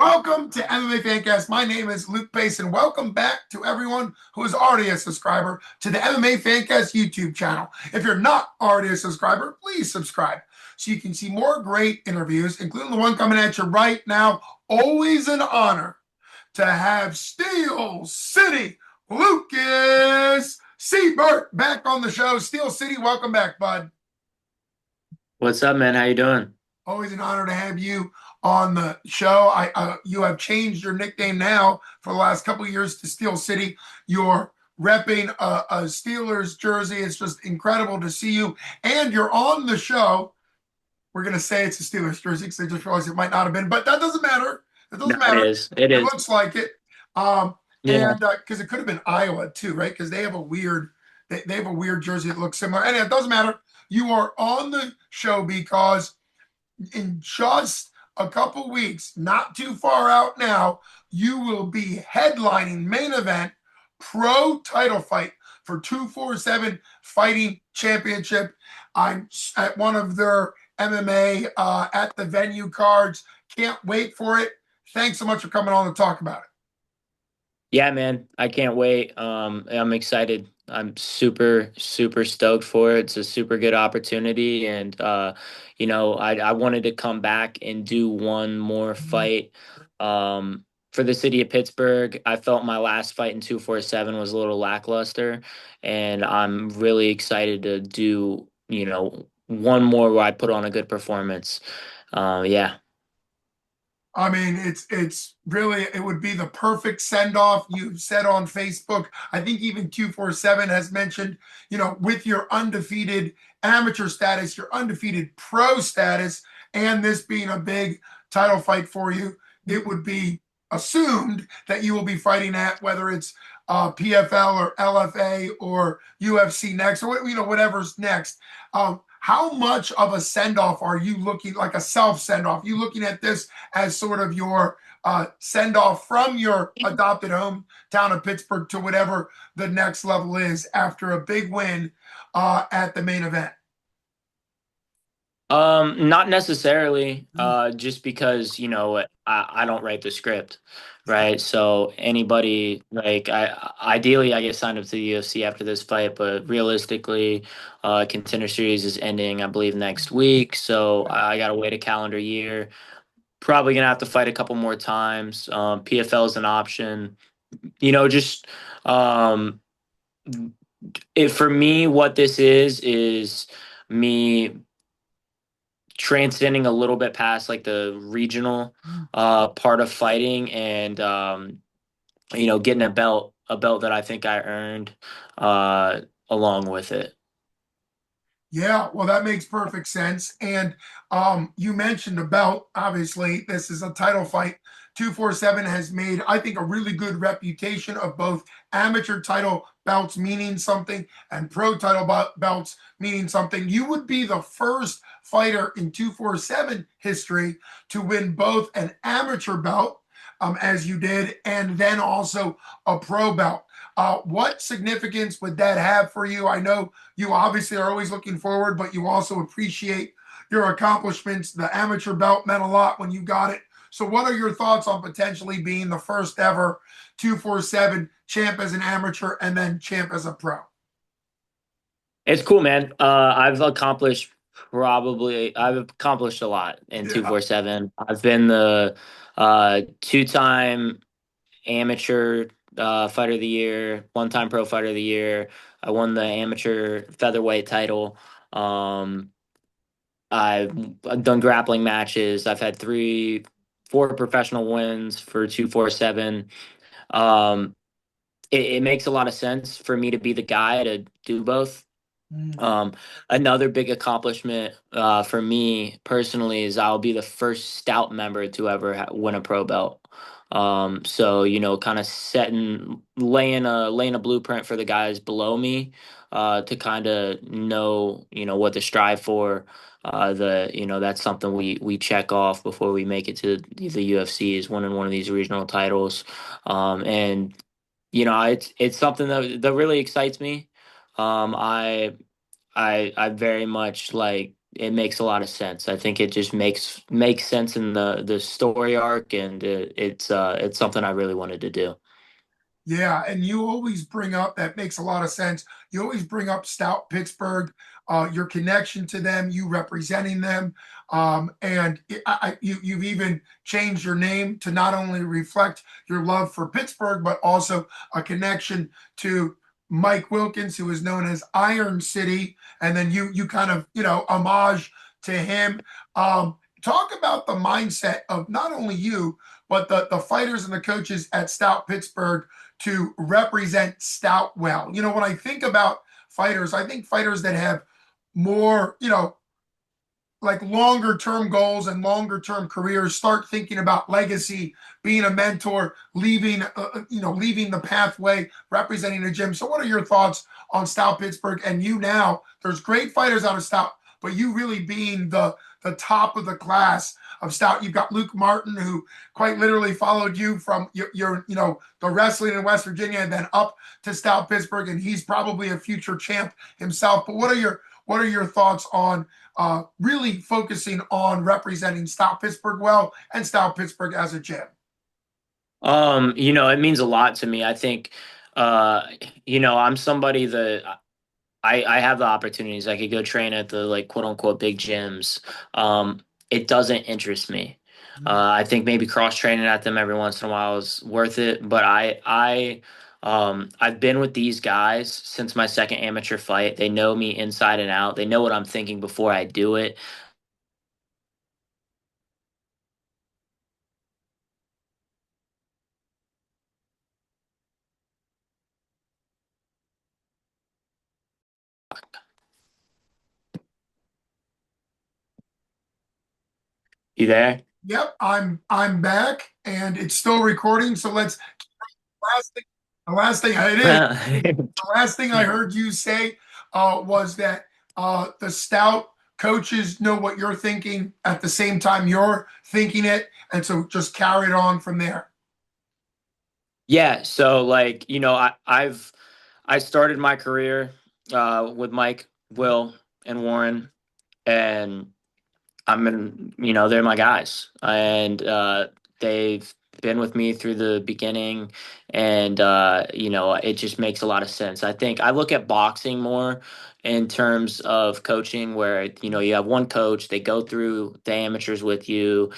welcome to MMA Fancast. My name is Luke Pace, and welcome back to everyone who is already a subscriber to the MMA Fancast YouTube channel. If you're not already a subscriber, please subscribe so you can see more great interviews, including the one coming at you right now. Always an honor to have Steel City Lucas Seibert back on the show. Steel City, welcome back, bud. What's up, man? How you doing? Always an honor to have you on the show. You have changed your nickname now for the last couple of years to Steel City. You're repping a Steelers jersey. It's just incredible to see you, and you're on the show. We're gonna say it's a Steelers jersey because I just realized it might not have been, but that doesn't matter. It No, doesn't it matter. is. It It is. looks like it. Um, Yeah. and because it could have been Iowa too, right? Because they have a weird they have a weird jersey that looks similar. And it doesn't matter. You are on the show because in just a couple weeks, not too far out now, you will be headlining main event pro title fight for 247 Fighting Championship. I'm at one of their MMA at the venue cards. Can't wait for it. Thanks so much for coming on to talk about it. Yeah, man. I can't wait. I'm excited. I'm super, super stoked for it. It's a super good opportunity. And I wanted to come back and do one more fight. For the city of Pittsburgh. I felt my last fight in 247 was a little lackluster. And I'm really excited to do, one more where I put on a good performance. Yeah. I mean, it's really it would be the perfect send off. You've said on Facebook. I think even 247 has mentioned, with your undefeated amateur status, your undefeated pro status, and this being a big title fight for you, it would be assumed that you will be fighting at whether it's PFL or LFA or UFC next, or whatever's next. How much of a send off are you looking like a self send off? You looking at this as sort of your send off from your adopted hometown of Pittsburgh to whatever the next level is after a big win at the main event? Not necessarily, just because, I don't write the script, right? So anybody like ideally I get signed up to the UFC after this fight, but realistically, Contender Series is ending, I believe, next week. So I gotta wait a calendar year. Probably gonna have to fight a couple more times. PFL is an option. Just um it for me, what this is me transcending a little bit past like the regional part of fighting and getting a belt that I think I earned along with it. Yeah, well, that makes perfect sense. And you mentioned the belt. Obviously, this is a title fight. 247 has made, I think, a really good reputation of both amateur title belts meaning something and pro title belts meaning something. You would be the first fighter in 247 history to win both an amateur belt, as you did, and then also a pro belt. What significance would that have for you? I know you obviously are always looking forward, but you also appreciate your accomplishments. The amateur belt meant a lot when you got it. So, what are your thoughts on potentially being the first ever 247 champ as an amateur and then champ as a pro? It's cool, man. I've accomplished a lot in Yeah. 247. I've been the two-time amateur fighter of the year, one-time pro fighter of the year. I won the amateur featherweight title. Um, I've done grappling matches. I've had four professional wins for 247. Um, it makes a lot of sense for me to be the guy to do both. Mm. Um, Another big accomplishment for me personally is I'll be the first Stout member to ever win a pro belt. So kind of laying a blueprint for the guys below me to kind of know what to strive for. That's something we check off before we make it to the UFC is winning one of these regional titles. And it's something that really excites me. I very much like it makes a lot of sense. I think it just makes sense in the story arc, and it's something I really wanted to do. Yeah, and you always bring up that makes a lot of sense. You always bring up Stout Pittsburgh, your connection to them, you representing them, and you've even changed your name to not only reflect your love for Pittsburgh, but also a connection to Mike Wilkins, who is known as Iron City, and then you kind of homage to him. Talk about the mindset of not only you, but the fighters and the coaches at Stout Pittsburgh to represent Stout well. When I think about fighters, I think fighters that have more, like longer term goals and longer term careers start thinking about legacy, being a mentor, leaving the pathway, representing a gym. So what are your thoughts on Stout Pittsburgh? And you now, there's great fighters out of Stout, but you really being the top of the class of Stout. You've got Luke Martin, who quite literally followed you from your the wrestling in West Virginia and then up to Stout Pittsburgh, and he's probably a future champ himself. But what are your thoughts on really focusing on representing Stout Pittsburgh well and Stout Pittsburgh as a gym? It means a lot to me. I think, uh, I'm somebody that I have the opportunities. I could go train at the like quote unquote big gyms. It doesn't interest me. I think maybe cross training at them every once in a while is worth it, but I've been with these guys since my second amateur fight. They know me inside and out. They know what I'm thinking before I do it. You there? Yep, I'm back and it's still recording. So let's last thing the last thing it is the last thing I heard you say was that the Stout coaches know what you're thinking at the same time you're thinking it, and so just carry it on from there. Yeah, so like, I started my career with Mike, Will, and Warren, and they're my guys, and they've been with me through the beginning, and it just makes a lot of sense. I think I look at boxing more in terms of coaching, where you have one coach, they go through the amateurs with you,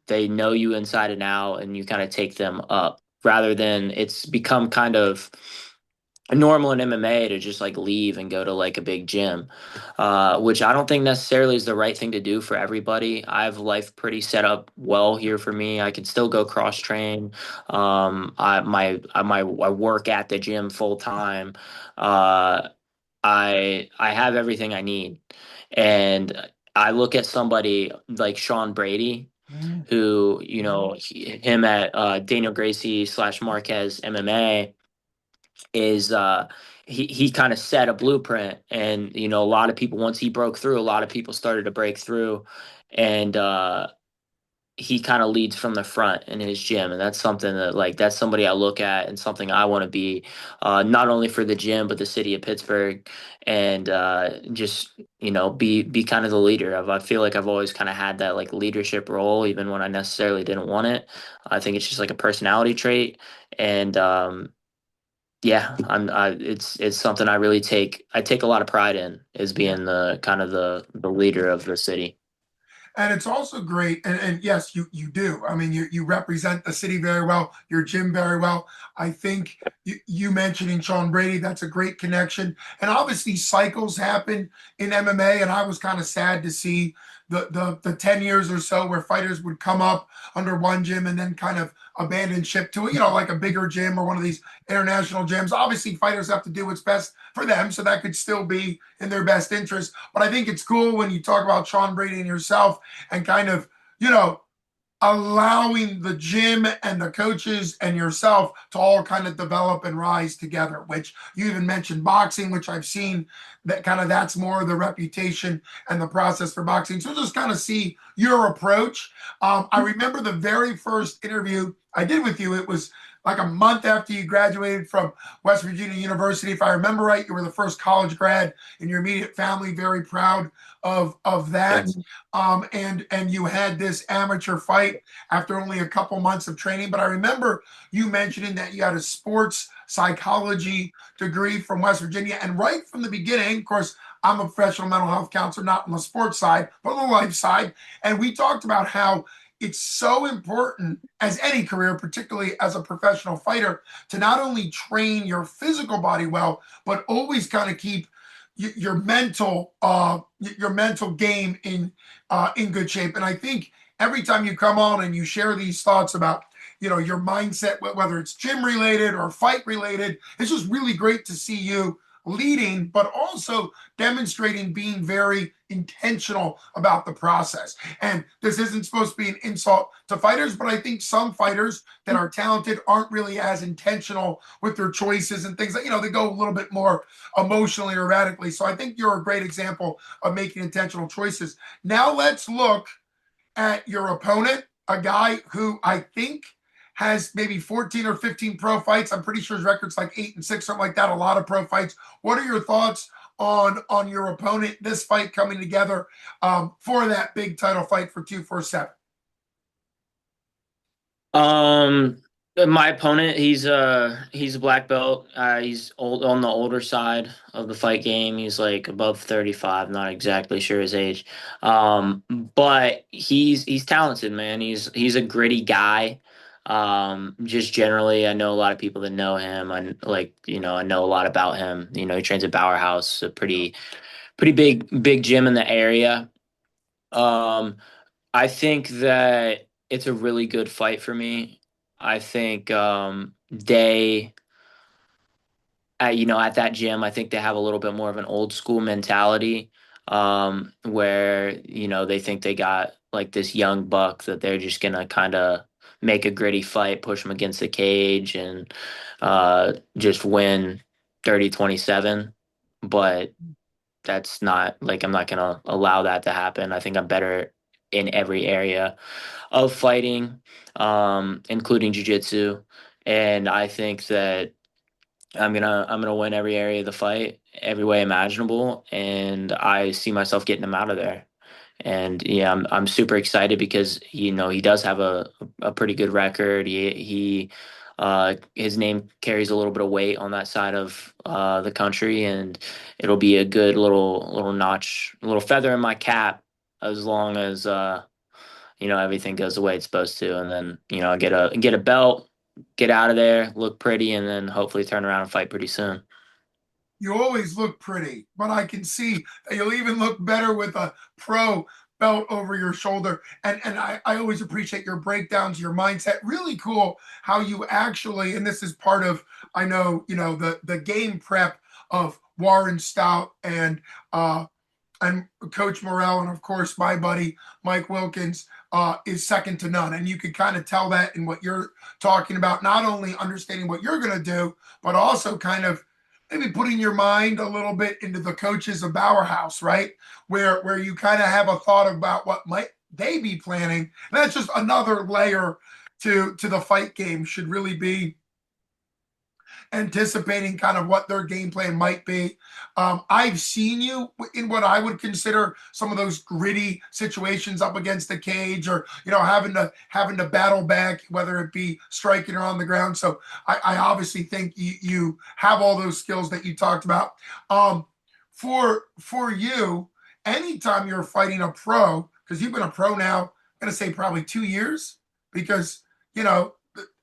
they know you inside and out, and you kind of take them up, rather than it's become kind of normal in MMA to just like leave and go to like a big gym, which I don't think necessarily is the right thing to do for everybody. I have life pretty set up well here for me. I can still go cross train. I work at the gym full time. Uh, I have everything I need, and I look at somebody like Sean Brady, who him at Daniel Gracie / Marquez MMA is he kind of set a blueprint, and a lot of people, once he broke through, a lot of people started to break through, and he kind of leads from the front in his gym, and that's something that, like, that's somebody I look at and something I want to be, not only for the gym but the city of Pittsburgh, and just be kind of the leader of. I feel like I've always kind of had that like leadership role, even when I necessarily didn't want it. I think it's just like a personality trait, and yeah, it's something I take a lot of pride in, is Yeah. being the kind of the leader of the city. And it's also great, and yes, you do. I mean, you represent the city very well, your gym very well. I think you mentioning Sean Brady, that's a great connection. And obviously, cycles happen in MMA, and I was kind of sad to see the 10 years or so where fighters would come up under one gym and then kind of abandon ship to like a bigger gym or one of these international gyms. Obviously, fighters have to do what's best for them, so that could still be in their best interest. But I think it's cool when you talk about Sean Brady and yourself and kind of, you know, allowing the gym and the coaches and yourself to all kind of develop and rise together, which you even mentioned boxing, which I've seen that kind of that's more the reputation and the process for boxing. So just kind of see your approach. I remember the very first interview I did with you, it was like a month after you graduated from West Virginia University. If I remember right, you were the first college grad in your immediate family. Very proud of that. Yes. And you had this amateur fight after only a couple months of training. But I remember you mentioning that you had a sports psychology degree from West Virginia, and right from the beginning, of course, I'm a professional mental health counselor, not on the sports side, but on the life side. And we talked about how it's so important as any career, particularly as a professional fighter, to not only train your physical body well, but always kind of keep your mental game in good shape. And I think every time you come on and you share these thoughts about your mindset, whether it's gym related or fight related, it's just really great to see you leading, but also demonstrating being very intentional about the process. And this isn't supposed to be an insult to fighters, but I think some fighters that are talented aren't really as intentional with their choices and things that, they go a little bit more emotionally or erratically. So I think you're a great example of making intentional choices. Now let's look at your opponent, a guy who I think has maybe 14 or 15 pro fights. I'm pretty sure his record's like 8-6, something like that. A lot of pro fights. What are your thoughts on your opponent, this fight coming together for that big title fight for 247? Um, my opponent, he's a black belt. He's old on the older side of the fight game. He's like above 35, not exactly sure his age. But he's talented, man. He's a gritty guy. Just generally, I know a lot of people that know him. I know a lot about him. He trains at Bauer House, a pretty big gym in the area. Um, I think that it's a really good fight for me. I think at that gym, I think they have a little bit more of an old school mentality, where they think they got like this young buck that they're just gonna kind of make a gritty fight, push him against the cage, and just win 30-27. But that's not like I'm not gonna allow that to happen. I think I'm better in every area of fighting, including jujitsu, and I think that I'm gonna win every area of the fight, every way imaginable, and I see myself getting him out of there. And yeah, I'm super excited because he does have a pretty good record. His name carries a little bit of weight on that side of the country, and it'll be a good little notch, a little feather in my cap as long as everything goes the way it's supposed to, and then I get a belt, get out of there, look pretty, and then hopefully turn around and fight pretty soon. You always look pretty, but I can see that you'll even look better with a pro belt over your shoulder. And I always appreciate your breakdowns, your mindset. Really cool how you actually, and this is part of, I know, the game prep of Warren Stout and Coach Morrell, and of course my buddy Mike Wilkins is second to none. And you could kind of tell that in what you're talking about, not only understanding what you're going to do, but also kind of maybe putting your mind a little bit into the coaches of Bauer House, right? Where you kind of have a thought about what might they be planning. And that's just another layer to the fight game. Should really be anticipating kind of what their game plan might be. I've seen you in what I would consider some of those gritty situations up against the cage, or having to battle back, whether it be striking or on the ground. So I obviously think you have all those skills that you talked about. For you, anytime you're fighting a pro, because you've been a pro now, I'm going to say probably 2 years, because you know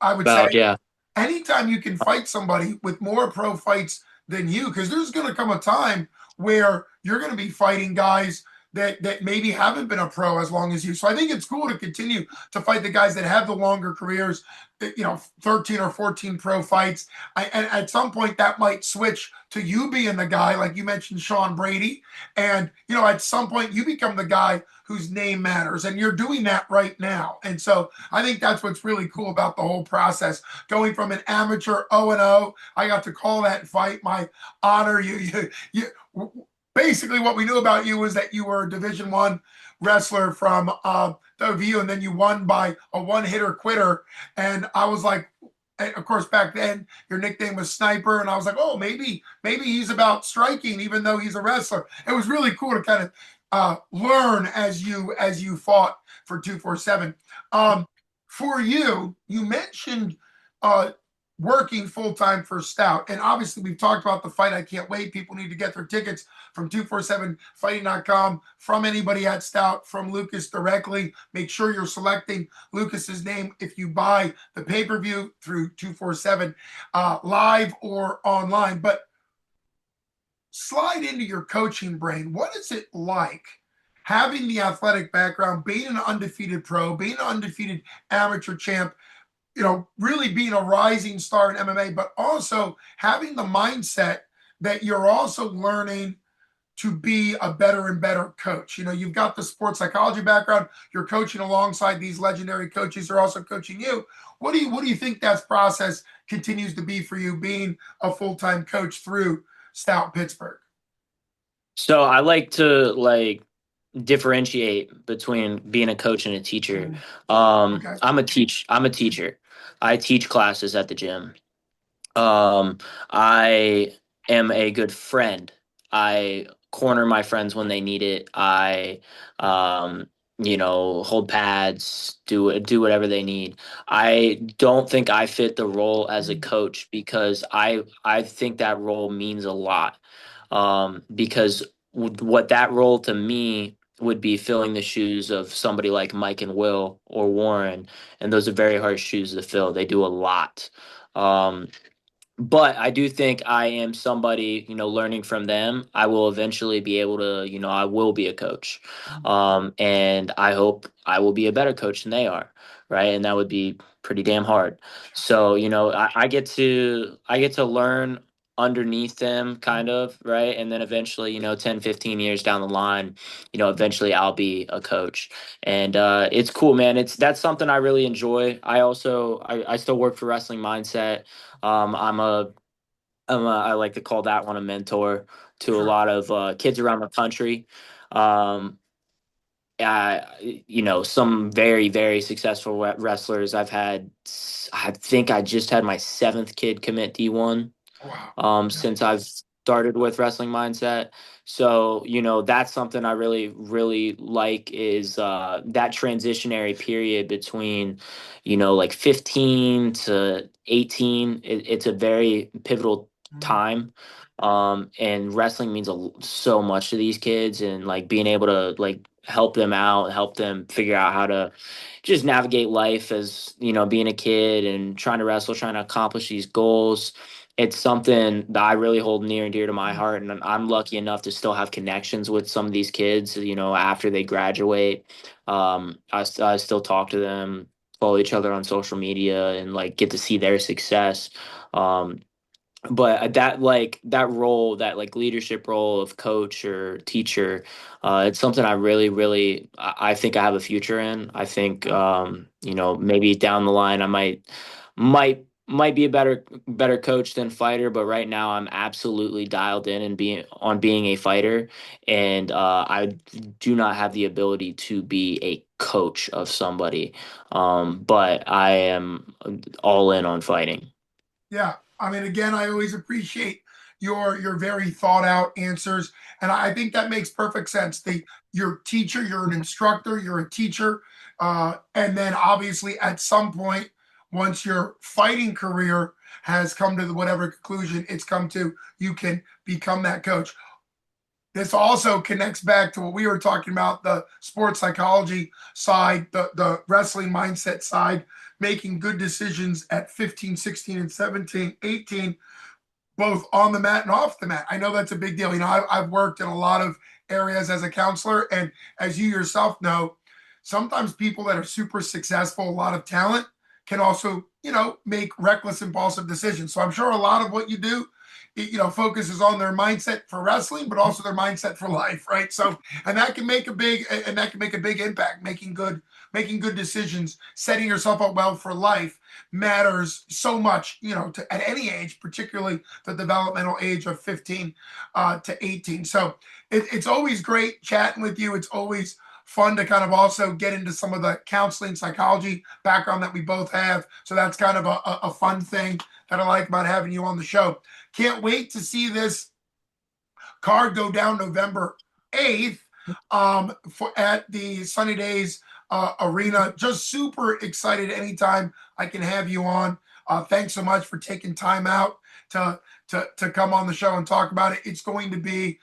I would say About yeah. anytime you can fight somebody with more pro fights than you, because there's going to come a time where you're going to be fighting guys that maybe haven't been a pro as long as you. So I think it's cool to continue to fight the guys that have the longer careers, 13 or 14 pro fights. And at some point that might switch to you being the guy, like you mentioned, Sean Brady. And, at some point you become the guy whose name matters, and you're doing that right now. And so I think that's what's really cool about the whole process. Going from an amateur 0-0, I got to call that fight my honor. basically what we knew about you was that you were a Division 1 wrestler from WVU, and then you won by a one-hitter quitter. And I was like, and of course, back then your nickname was Sniper, and I was like, oh, maybe he's about striking, even though he's a wrestler. It was really cool to kind of learn as you fought for 247. Um, for you, you mentioned uh, working full time for Stout, and obviously we've talked about the fight. I can't wait. People need to get their tickets from 247fighting.com, from anybody at Stout, from Lucas directly. Make sure you're selecting Lucas's name if you buy the pay-per-view through 247 live or online. But slide into your coaching brain. What is it like having the athletic background, being an undefeated pro, being an undefeated amateur champ, really being a rising star in MMA, but also having the mindset that you're also learning to be a better and better coach. You've got the sports psychology background. You're coaching alongside these legendary coaches who are also coaching you. What do you think that process continues to be for you, being a full-time coach through Stout Pittsburgh? So I like to differentiate between being a coach and a teacher. Okay. I'm a teacher. I teach classes at the gym. I am a good friend. I corner my friends when they need it. I, um, hold pads, do whatever they need. I don't think I fit the role as a coach because I think that role means a lot. Because what that role to me would be filling the shoes of somebody like Mike and Will or Warren, and those are very hard shoes to fill. They do a lot. Um, but I do think I am somebody, learning from them. I will eventually be able to, I will be a coach. And I hope I will be a better coach than they are. Right. And that would be pretty damn hard. So, I get to learn underneath them kind of, right? And then eventually, 10, 15 years down the line, eventually I'll be a coach. And it's cool, man. That's something I really enjoy. I still work for Wrestling Mindset. I like to call that one a mentor to a Sure. lot of kids around the country. Um, some very, very successful wrestlers. I think I just had my seventh kid commit D1 Wow. Yeah. since I've started with Wrestling Mindset. So, that's something I really, really like is that transitionary period between, like 15 to 18. It's a very pivotal Mhm. time. And wrestling means so much to these kids, and like being able to like help them out, help them figure out how to just navigate life as, being a kid and trying to wrestle, trying to accomplish these goals. It's something that I really hold near and dear to my heart, and I'm lucky enough to still have connections with some of these kids. After they graduate, I still talk to them, follow each other on social media, and like get to see their success. Um, but that role, that like leadership role of coach or teacher, it's something I really, really, I think I have a future in. I think maybe down the line I might be a better coach than fighter, but right now I'm absolutely dialed in and being a fighter, and I do not have the ability to be a coach of somebody, but I am all in on fighting. Yeah. I mean, again, I always appreciate your very thought out answers. And I think that makes perfect sense. You're a teacher, you're an instructor, you're a teacher. And then obviously at some point, once your fighting career has come to whatever conclusion it's come to, you can become that coach. This also connects back to what we were talking about, the sports psychology side, the wrestling mindset side, making good decisions at 15, 16, and 17, 18, both on the mat and off the mat. I know that's a big deal. I've worked in a lot of areas as a counselor. And as you yourself know, sometimes people that are super successful, a lot of talent, can also, make reckless, impulsive decisions. So I'm sure a lot of what you do, focuses on their mindset for wrestling, but also their mindset for life, right? So, and that can make a big impact, making good making good decisions, setting yourself up well for life matters so much, at any age, particularly the developmental age of 15 to 18. So it's always great chatting with you. It's always fun to kind of also get into some of the counseling psychology background that we both have. So that's kind of a fun thing that I like about having you on the show. Can't wait to see this card go down November 8th at the Sunny Days Arena. Just super excited anytime I can have you on. Thanks so much for taking time out to come on the show and talk about it. It's going to be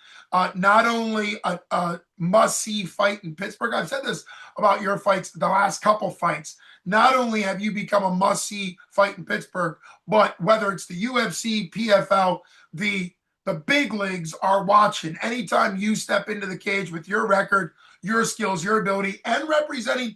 not only a must-see fight in Pittsburgh. I've said this about your fights, the last couple fights. Not only have you become a must-see fight in Pittsburgh, but whether it's the UFC, PFL, the big leagues are watching. Anytime you step into the cage with your record, your skills, your ability, and representing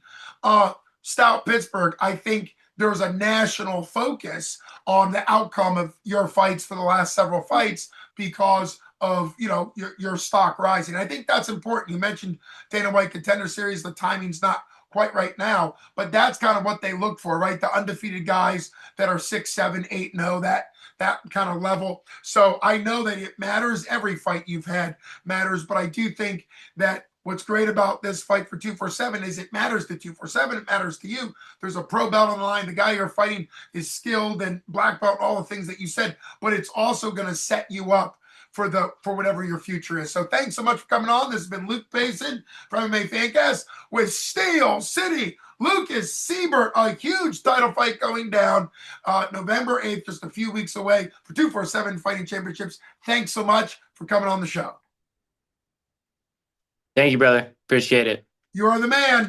Stout Pittsburgh, I think there's a national focus on the outcome of your fights for the last several fights because of your stock rising. I think that's important. You mentioned Dana White Contender Series. The timing's not quite right now, but that's kind of what they look for, right? The undefeated guys that are 6, 7, 8-0, that kind of level. So I know that it matters. Every fight you've had matters, but I do think that what's great about this fight for 247 is it matters to 247. It matters to you. There's a pro belt on the line. The guy you're fighting is skilled and black belt, all the things that you said, but it's also going to set you up for whatever your future is. So thanks so much for coming on. This has been Luke Payson from MMA Fancast with Steel City Lucas Seibert, a huge title fight going down November 8th, just a few weeks away for 247 Fighting Championships. Thanks so much for coming on the show. Thank you, brother. Appreciate it. You are the man.